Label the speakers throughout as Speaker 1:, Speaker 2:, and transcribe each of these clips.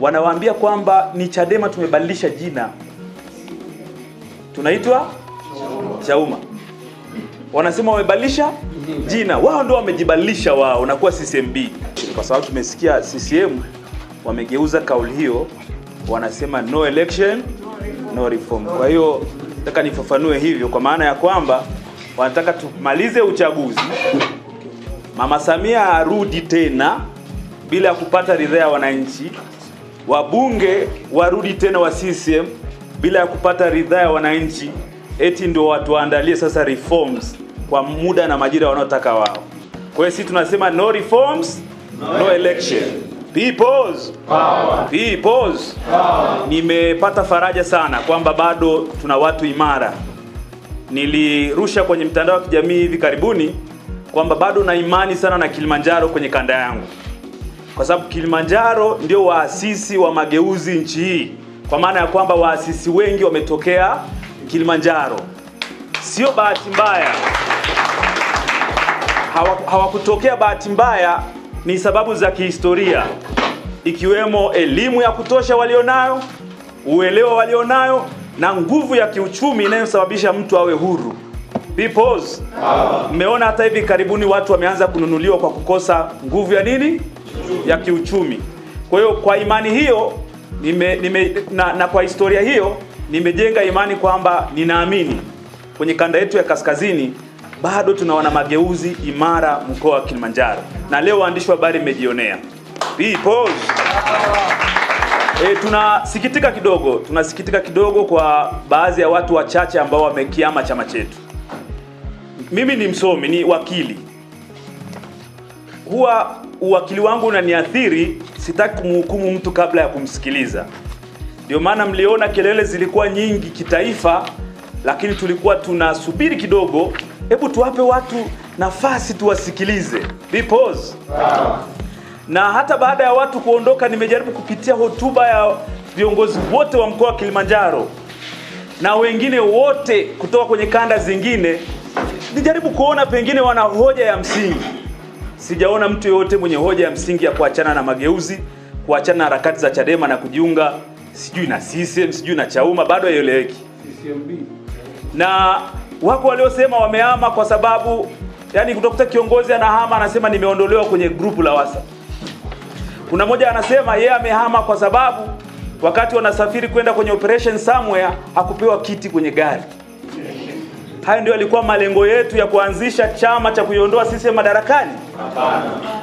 Speaker 1: wanawaambia kwamba ni Chadema tumebadilisha jina, tunaitwa Chauma. Wanasema wamebadilisha jina, wao ndio wamejibadilisha wao na kuwa CCMB, kwa sababu tumesikia CCM wamegeuza kauli hiyo, wanasema no election no reform. Kwa hiyo nataka nifafanue hivyo, kwa maana ya kwamba wanataka tumalize uchaguzi, Mama Samia arudi tena bila kupata ridhaa ya wananchi, wabunge warudi tena wa CCM bila kupata ridhaa ya wananchi, eti ndio watu waandalie sasa reforms kwa muda na majira wanaotaka wao. Kwa hiyo sisi tunasema no reforms no election. People's power. People's power. Nimepata faraja sana kwamba bado tuna watu imara. Nilirusha kwenye mtandao wa kijamii hivi karibuni kwamba bado na imani sana na Kilimanjaro kwenye kanda yangu, kwa sababu Kilimanjaro ndio waasisi wa mageuzi nchi hii, kwa maana ya kwamba waasisi wengi wametokea Kilimanjaro. Sio bahati mbaya, hawakutokea bahati mbaya, ni sababu za kihistoria, ikiwemo elimu ya kutosha walionayo, uelewa walionayo, na nguvu ya kiuchumi inayosababisha mtu awe huru. Peoples, mmeona hata hivi karibuni watu wameanza kununuliwa kwa kukosa nguvu ya nini? Ya kiuchumi. Kwa hiyo kwa imani hiyo na kwa historia hiyo nimejenga imani kwamba ninaamini kwenye kanda yetu ya kaskazini bado tunaona mageuzi imara mkoa wa Kilimanjaro. Na leo waandishi wa habari mmejionea. Peoples, tunasikitika kidogo kwa baadhi ya watu wachache ambao wamekiama chama chetu. Mimi ni msomi, ni wakili. Huwa uwakili wangu unaniathiri, sitaki kumhukumu mtu kabla ya kumsikiliza. Ndio maana mliona kelele zilikuwa nyingi kitaifa, lakini tulikuwa tunasubiri kidogo, hebu tuwape watu nafasi tuwasikilize. Peoples. Na hata baada ya watu kuondoka, nimejaribu kupitia hotuba ya viongozi wote wa mkoa wa Kilimanjaro na wengine wote kutoka kwenye kanda zingine, nijaribu kuona pengine wana hoja ya msingi. Sijaona mtu yote mwenye hoja ya msingi ya kuachana na mageuzi, kuachana na harakati za Chadema na kujiunga sijui na CCM, sijui na Chauma, bado haieleweki. CCMB. Na wako waliosema wamehama kwa sababu, yani kutokuta kiongozi anahama anasema nimeondolewa kwenye grupu la WhatsApp. Kuna mmoja anasema yeye amehama kwa sababu wakati wanasafiri kwenda kwenye operation somewhere hakupewa kiti kwenye gari. Hayo ndio yalikuwa malengo yetu ya kuanzisha chama cha kuiondoa CCM madarakani.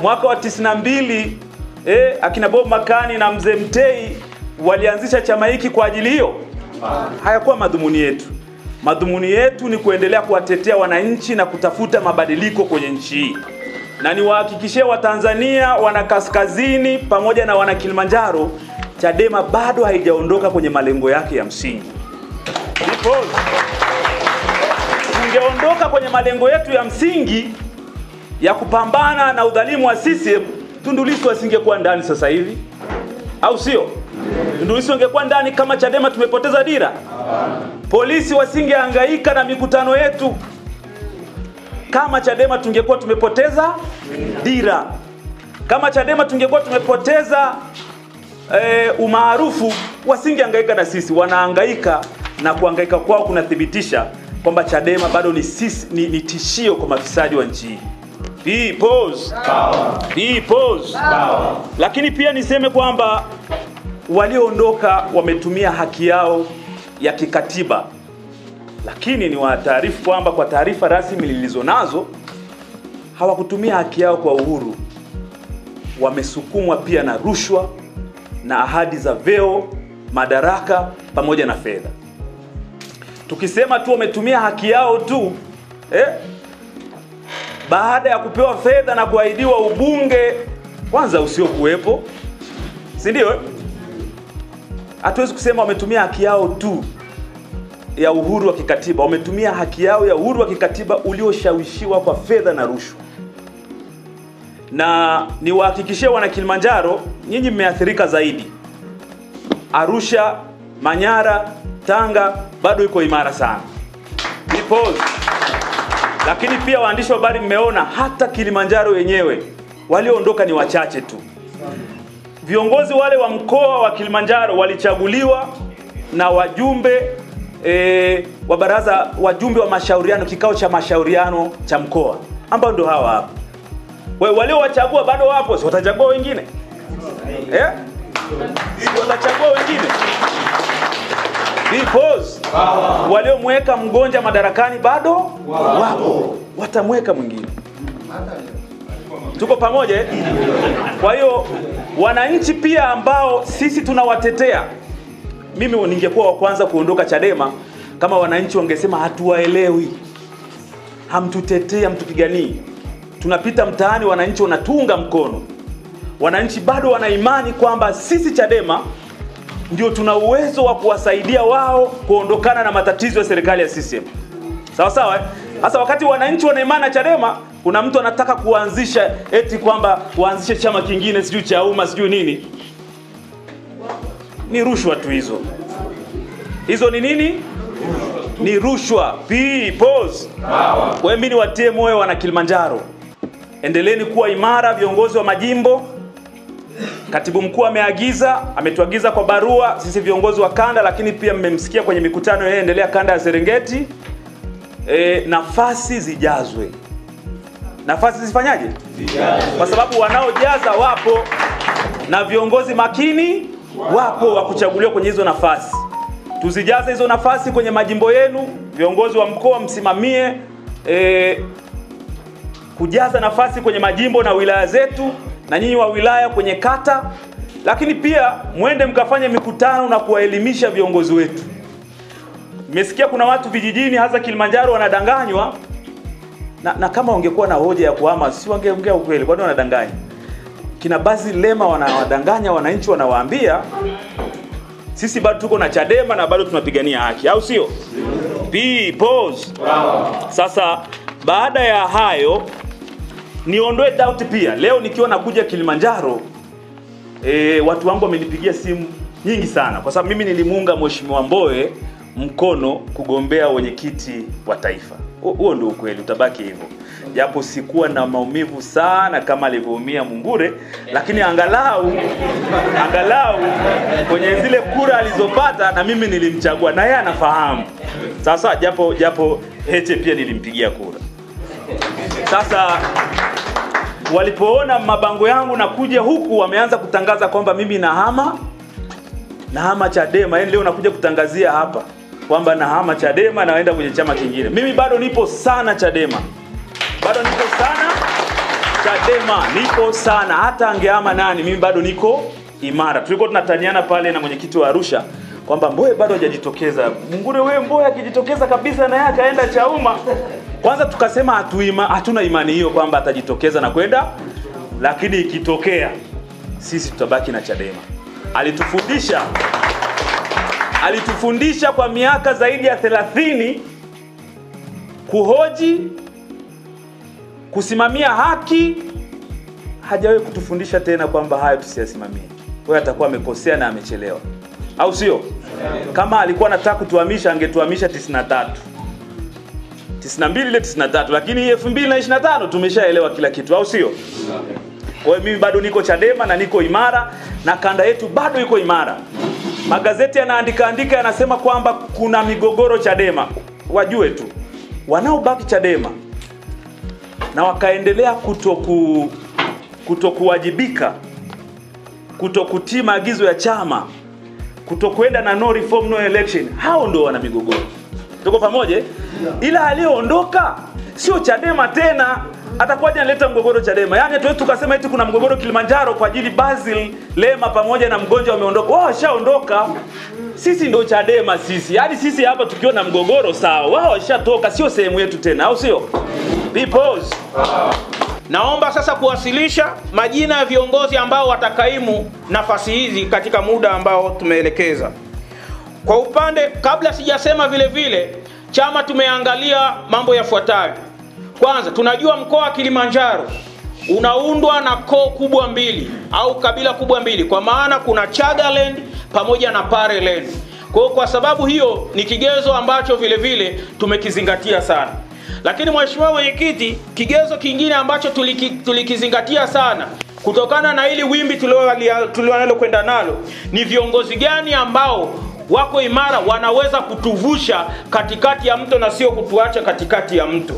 Speaker 1: Mwaka wa 92 akina Bob Makani na Mzee Mtei walianzisha chama hiki kwa ajili hiyo. Hayakuwa madhumuni yetu. Madhumuni yetu ni kuendelea kuwatetea wananchi na kutafuta mabadiliko kwenye nchi hii. Na niwahakikishie Watanzania, wana kaskazini pamoja na wana Kilimanjaro, Chadema bado haijaondoka kwenye malengo yake ya msingi. Tungeondoka kwenye malengo yetu ya msingi ya kupambana na udhalimu wa CCM, Tundu Lissu asingekuwa ndani sasa hivi, au sio? Tundu Lissu angekuwa ndani kama Chadema tumepoteza dira. Polisi wasingehangaika na mikutano yetu kama Chadema tungekuwa tumepoteza dira. Kama Chadema tungekuwa tumepoteza umaarufu, wasingehangaika na sisi. Wanahangaika, na kuhangaika kwao kunathibitisha kwamba Chadema bado ni tishio kwa mafisadi wa nchi hii. Peoples. Peoples. Lakini pia niseme kwamba walioondoka wametumia haki yao ya kikatiba. Lakini ni wataarifu kwamba kwa taarifa rasmi nilizonazo hawakutumia haki yao kwa uhuru. Wamesukumwa pia na rushwa na ahadi za vyeo, madaraka pamoja na fedha. Tukisema tu wametumia haki yao tu, baada ya kupewa fedha na kuahidiwa ubunge kwanza usiokuwepo, si ndio? Hatuwezi kusema wametumia haki yao tu ya uhuru wa kikatiba. Wametumia haki yao ya uhuru wa kikatiba ulioshawishiwa kwa fedha na rushwa. Na niwahakikishie wana Kilimanjaro, nyinyi mmeathirika zaidi. Arusha, Manyara, Tanga bado iko imara sana. Peoples. Lakini pia waandishi wa habari mmeona hata Kilimanjaro yenyewe walioondoka ni wachache tu. viongozi wale wa mkoa wa Kilimanjaro walichaguliwa na wajumbe wa baraza, wajumbe wa mashauriano, kikao cha mashauriano cha mkoa, ambao ndio hawa hapa. Wale wachagua bado wapo, si watachagua wengine? Watachagua wengine. Because waliomweka Mgonja madarakani bado wapo, watamweka mwingine. Tuko pamoja? Kwa hiyo wananchi pia ambao sisi tunawatetea, mimi ningekuwa wa kwanza kuondoka Chadema kama wananchi wangesema hatuwaelewi, hamtutetei, hamtupiganii. Tunapita mtaani, wananchi wanatunga mkono. Wananchi bado wana imani kwamba sisi Chadema ndio tuna uwezo wa kuwasaidia wao kuondokana na matatizo ya serikali ya CCM. Sawa sawa? Sasa wakati wananchi wana imani na Chadema, kuna mtu anataka kuanzisha eti kwamba kuanzisha chama kingine, sijui cha umma, sijui nini. Ni rushwa tu hizo. Hizo ni nini? Ni rushwa. Pause. Kwa hiyo mimi niwatie moyo wana Kilimanjaro. Endeleeni kuwa imara, viongozi wa majimbo. Katibu mkuu ametuagiza kwa barua sisi viongozi wa kanda, lakini pia mmemsikia kwenye mikutano inayoendelea kanda ya Serengeti, nafasi zijazwe. Nafasi zifanyaje? Zijazwe. Kwa sababu wanaojaza wapo na viongozi makini wapo wa kuchaguliwa kwenye hizo nafasi. Tuzijaze hizo nafasi kwenye majimbo yenu. Viongozi wa mkoa msimamie kujaza nafasi kwenye majimbo na wilaya zetu, na nyinyi wa wilaya kwenye kata. Lakini pia mwende mkafanye mikutano na kuwaelimisha viongozi wetu. Nimesikia kuna watu vijijini hasa Kilimanjaro wanadanganywa, na kama wangekuwa na hoja ya kuhama si wangeongea ukweli. Kwani wanadanganya? Kina Basil Lema wanawadanganya wananchi, wanawaambia sisi bado tuko na Chadema na bado tunapigania haki, au sio? Pause. Sasa baada ya hayo niondoe doubt pia. Leo nikiwa nakuja Kilimanjaro, watu wangu wamenipigia simu nyingi sana kwa sababu mimi nilimuunga Mheshimiwa Mbowe mkono kugombea wenyekiti wa taifa. Huo ndio ukweli, utabaki hivyo. Japo sikuwa na maumivu sana kama alivyoumia Mungure, lakini angalau kwenye zile kura alizopata na mimi nilimchagua na yeye anafahamu. Sasa japo Heche pia nilimpigia kura. Sasa walipoona mabango yangu na kuja huku, wameanza kutangaza kwamba mimi nahama Chadema. Leo nakuja kutangazia hapa kwamba nahama Chadema na naenda kwenye chama kingine. Mimi bado nipo sana Chadema. Nipo sana. Hata angehama nani, mimi bado niko imara. Tulikuwa tunataniana pale na mwenyekiti wa Arusha kwamba Mbowe bado hajajitokeza. Mungure, wewe Mbowe akijitokeza kabisa na yeye akaenda Chauma. Kwanza tukasema hatuna imani hiyo kwamba atajitokeza na kwenda, lakini ikitokea sisi tutabaki na Chadema. Alitufundisha kwa miaka zaidi ya 30 kuhoji, kusimamia haki. Hajawahi kutufundisha tena kwamba hayo tusiyasimamie. Kwa atakuwa amekosea na amechelewa, au sio? Kama alikuwa anataka kutuhamisha angetuhamisha 93, 92 ile 93, lakini 2025 tumeshaelewa kila kitu, au sio? Kwa hiyo mimi bado niko Chadema na niko imara, na kanda yetu bado iko imara. Magazeti yanaandika yanasema kwamba kuna migogoro Chadema. Wajue tu wanaobaki Chadema na wakaendelea kutokuwajibika, kutokutii maagizo ya chama, kutokwenda na no reform no election, hao ndio wana migogoro. Tuko pamoja? Ila aliyoondoka sio Chadema tena, atakuwaje analeta mgogoro Chadema? Yaani tuwetu tukasema eti kuna mgogoro Kilimanjaro kwa ajili Basil Lema pamoja na Mgonja wameondoka. Wao washaondoka. Sisi ndio Chadema sisi. Yaani sisi hapa tukiona mgogoro sawa. Wao washatoka, sio sehemu yetu tena, au sio? Pause.
Speaker 2: Naomba sasa kuwasilisha majina ya viongozi ambao watakaimu nafasi hizi katika muda ambao tumeelekeza. Kwa upande, kabla sijasema vile chama tumeangalia mambo yafuatayo. Kwanza, tunajua mkoa wa Kilimanjaro unaundwa na koo kubwa mbili au kabila kubwa mbili, kwa maana kuna Chagaland pamoja na Pareland. Kwa sababu hiyo ni kigezo ambacho vile tumekizingatia sana. Lakini Mheshimiwa Mwenyekiti, kigezo kingine ambacho tulikizingatia sana kutokana na hili wimbi tulionalo kwenda nalo, ni viongozi gani ambao wako imara wanaweza kutuvusha katikati ya mto na sio kutuacha katikati ya mto.